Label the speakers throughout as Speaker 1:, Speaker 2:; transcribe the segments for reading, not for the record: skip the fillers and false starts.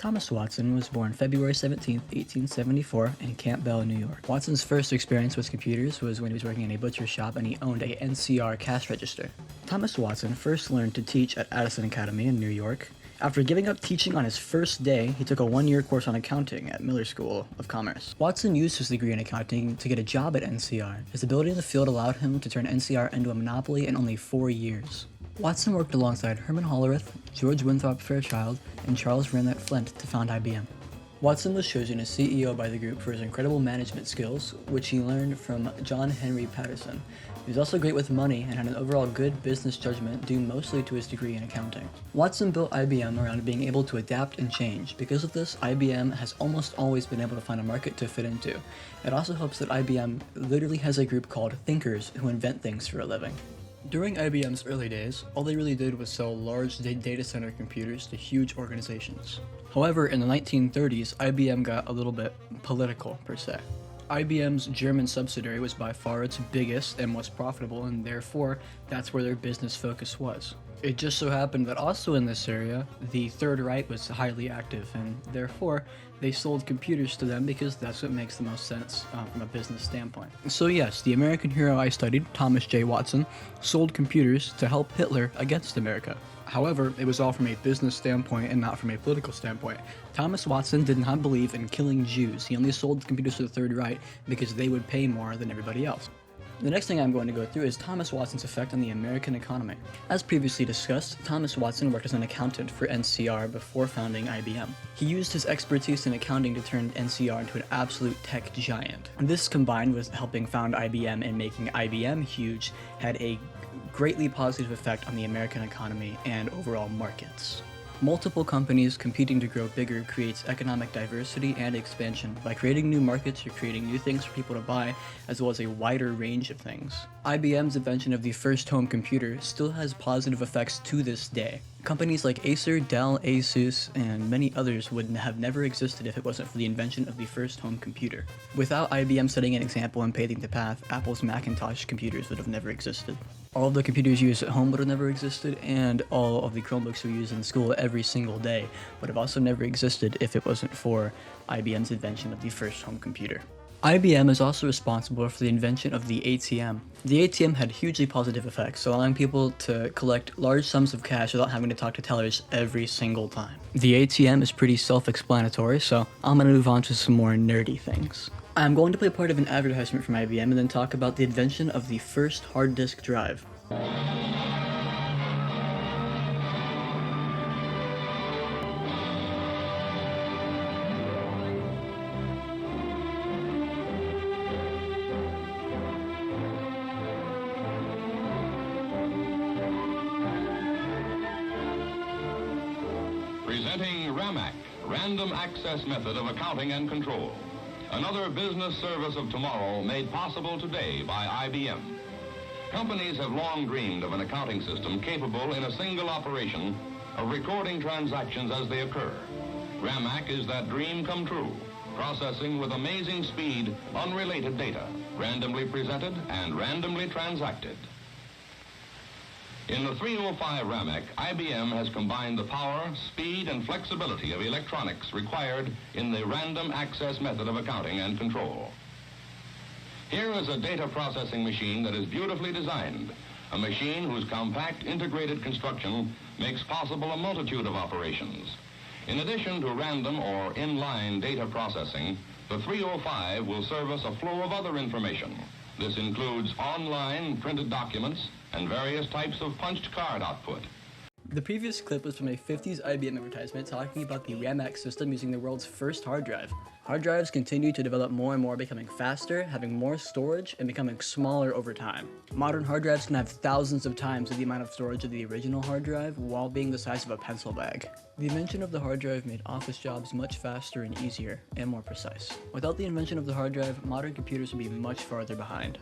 Speaker 1: Thomas Watson was born February 17, 1874 in Campbell, New York. Watson's first experience with computers was when he was working in a butcher shop and he owned a NCR cash register. Thomas Watson first learned to teach at Addison Academy in New York. After giving up teaching on his first day, he took a one-year course on accounting at Miller School of Commerce. Watson used his degree in accounting to get a job at NCR. His ability in the field allowed him to turn NCR into a monopoly in only 4 years. Watson worked alongside Herman Hollerith, George Winthrop Fairchild, and Charles Ranett Flint to found IBM. Watson was chosen as CEO by the group for his incredible management skills, which he learned from John Henry Patterson. He was also great with money and had an overall good business judgment due mostly to his degree in accounting. Watson built IBM around being able to adapt and change. Because of this, IBM has almost always been able to find a market to fit into. It also helps that IBM literally has a group called thinkers who invent things for a living. During IBM's early days, all they really did was sell large data center computers to huge organizations. However, in the 1930s, IBM got a little bit political, per se. IBM's German subsidiary was by far its biggest and most profitable, and therefore, that's where their business focus was. It just so happened that also in this area, the Third Reich was highly active, and therefore, they sold computers to them because that's what makes the most sense from a business standpoint. So yes, the American hero I studied, Thomas J. Watson, sold computers to help Hitler against America. However, it was all from a business standpoint and not from a political standpoint. Thomas Watson did not believe in killing Jews. He only sold computers to the Third Reich because they would pay more than everybody else. The next thing I'm going to go through is Thomas Watson's effect on the American economy. As previously discussed, Thomas Watson worked as an accountant for NCR before founding IBM. He used his expertise in accounting to turn NCR into an absolute tech giant. This, combined with helping found IBM and making IBM huge, had a greatly positive effect on the American economy and overall markets. Multiple companies competing to grow bigger creates economic diversity and expansion. By creating new markets, you're creating new things for people to buy, as well as a wider range of things. IBM's invention of the first home computer still has positive effects to this day. Companies like Acer, Dell, Asus, and many others would have never existed if it wasn't for the invention of the first home computer. Without IBM setting an example and paving the path, Apple's Macintosh computers would have never existed. All of the computers used at home would have never existed, and all of the Chromebooks we use in school every single day would have also never existed if it wasn't for IBM's invention of the first home computer. IBM is also responsible for the invention of the ATM. The ATM had hugely positive effects, allowing people to collect large sums of cash without having to talk to tellers every single time. The ATM is pretty self-explanatory, so I'm going to move on to some more nerdy things. I'm going to play part of an advertisement from IBM and then talk about the invention of the first hard disk drive.
Speaker 2: Presenting RAMAC, Random Access Method of Accounting and Control. Another business service of tomorrow made possible today by IBM. Companies have long dreamed of an accounting system capable in a single operation of recording transactions as they occur. RAMAC is that dream come true, processing with amazing speed unrelated data, randomly presented and randomly transacted. In the 305 RAMAC, IBM has combined the power, speed, and flexibility of electronics required in the random access method of accounting and control. Here is a data processing machine that is beautifully designed, a machine whose compact integrated construction makes possible a multitude of operations. In addition to random or inline data processing, the 305 will service a flow of other information. This includes online printed documents and various types of punched card output.
Speaker 1: The previous clip was from a 50s IBM advertisement talking about the RAMAC system using the world's first hard drive. Hard drives continue to develop more and more, becoming faster, having more storage, and becoming smaller over time. Modern hard drives can have thousands of times the amount of storage of the original hard drive while being the size of a pencil bag. The invention of the hard drive made office jobs much faster and easier, and more precise. Without the invention of the hard drive, modern computers would be much farther behind.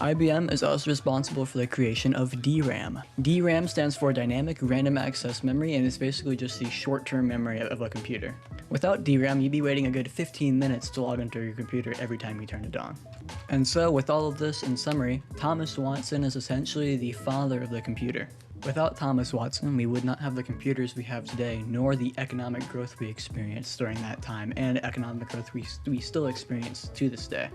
Speaker 1: IBM is also responsible for the creation of DRAM. DRAM stands for Dynamic Random Access Memory and is basically just the short-term memory of a computer. Without DRAM, you'd be waiting a good 15 minutes to log into your computer every time you turned it on. And so, with all of this in summary, Thomas Watson is essentially the father of the computer. Without Thomas Watson, we would not have the computers we have today, nor the economic growth we experienced during that time, and economic growth we still experience to this day.